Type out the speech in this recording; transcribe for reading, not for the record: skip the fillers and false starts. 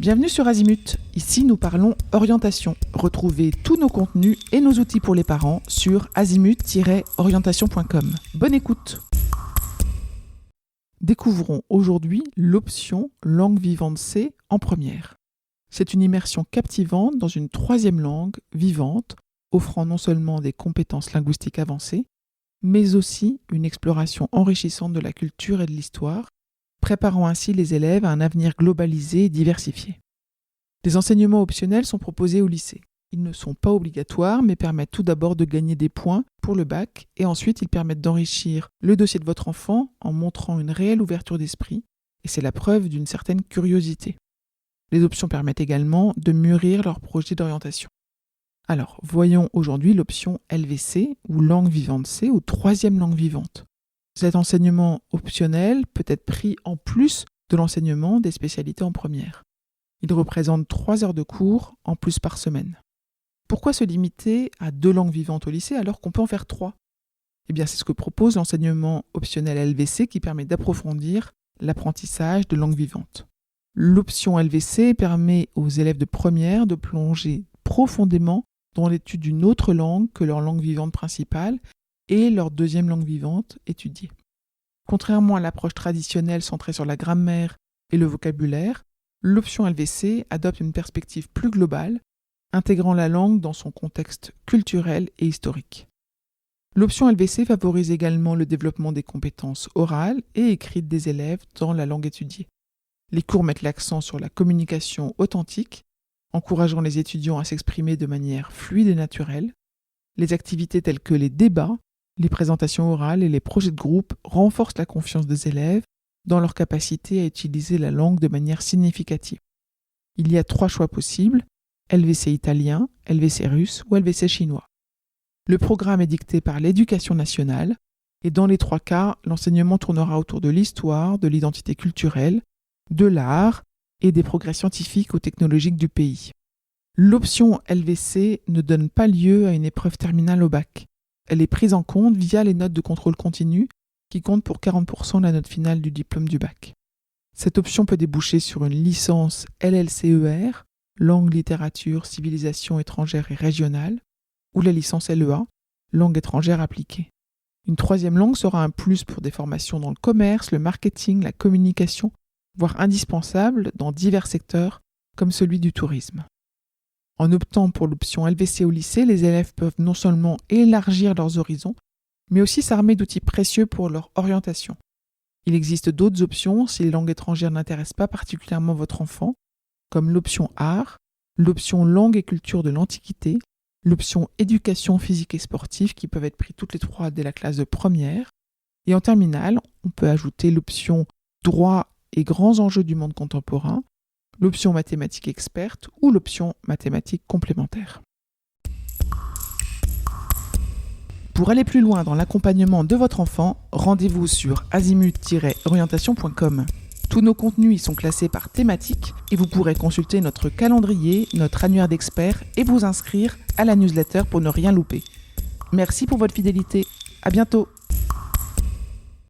Bienvenue sur Azimut, ici nous parlons orientation. Retrouvez tous nos contenus et nos outils pour les parents sur azimut-orientation.com. Bonne écoute. Découvrons aujourd'hui l'option langue vivante C en première. C'est une immersion captivante dans une troisième langue vivante, offrant non seulement des compétences linguistiques avancées, mais aussi une exploration enrichissante de la culture et de l'histoire, préparant ainsi les élèves à un avenir globalisé et diversifié. Des enseignements optionnels sont proposés au lycée. Ils ne sont pas obligatoires, mais permettent tout d'abord de gagner des points pour le bac, et ensuite ils permettent d'enrichir le dossier de votre enfant en montrant une réelle ouverture d'esprit, et c'est la preuve d'une certaine curiosité. Les options permettent également de mûrir leur projet d'orientation. Alors, voyons aujourd'hui l'option LVC, ou langue vivante C, ou troisième langue vivante. Cet enseignement optionnel peut être pris en plus de l'enseignement des spécialités en première. Il représente 3 heures de cours en plus par semaine. Pourquoi se limiter à 2 langues vivantes au lycée alors qu'on peut en faire 3 ? Eh bien, c'est ce que propose l'enseignement optionnel LVC qui permet d'approfondir l'apprentissage de langues vivantes. L'option LVC permet aux élèves de première de plonger profondément dans l'étude d'une autre langue que leur langue vivante principale et leur deuxième langue vivante étudiée. Contrairement à l'approche traditionnelle centrée sur la grammaire et le vocabulaire, l'option LVC adopte une perspective plus globale, intégrant la langue dans son contexte culturel et historique. L'option LVC favorise également le développement des compétences orales et écrites des élèves dans la langue étudiée. Les cours mettent l'accent sur la communication authentique, encourageant les étudiants à s'exprimer de manière fluide et naturelle. Les activités telles que les débats, les présentations orales et les projets de groupe renforcent la confiance des élèves dans leur capacité à utiliser la langue de manière significative. Il y a 3 choix possibles, LVC italien, LVC russe ou LVC chinois. Le programme est dicté par l'Éducation nationale et dans les 3 cas, l'enseignement tournera autour de l'histoire, de l'identité culturelle, de l'art et des progrès scientifiques ou technologiques du pays. L'option LVC ne donne pas lieu à une épreuve terminale au bac. Elle est prise en compte via les notes de contrôle continu qui comptent pour 40% de la note finale du diplôme du bac. Cette option peut déboucher sur une licence LLCER, langue, littérature, civilisation étrangère et régionale, ou la licence LEA, langue étrangère appliquée. Une troisième langue sera un plus pour des formations dans le commerce, le marketing, la communication, voire indispensable dans divers secteurs comme celui du tourisme. En optant pour l'option LVC au lycée, les élèves peuvent non seulement élargir leurs horizons, mais aussi s'armer d'outils précieux pour leur orientation. Il existe d'autres options si les langues étrangères n'intéressent pas particulièrement votre enfant, comme l'option art, l'option langue et culture de l'Antiquité, l'option éducation physique et sportive qui peuvent être pris toutes les 3 dès la classe de première. Et en terminale, on peut ajouter l'option droit et grands enjeux du monde contemporain, l'option mathématiques experte ou l'option mathématiques complémentaire. Pour aller plus loin dans l'accompagnement de votre enfant, rendez-vous sur azimut-orientation.com. Tous nos contenus y sont classés par thématique et vous pourrez consulter notre calendrier, notre annuaire d'experts et vous inscrire à la newsletter pour ne rien louper. Merci pour votre fidélité. À bientôt.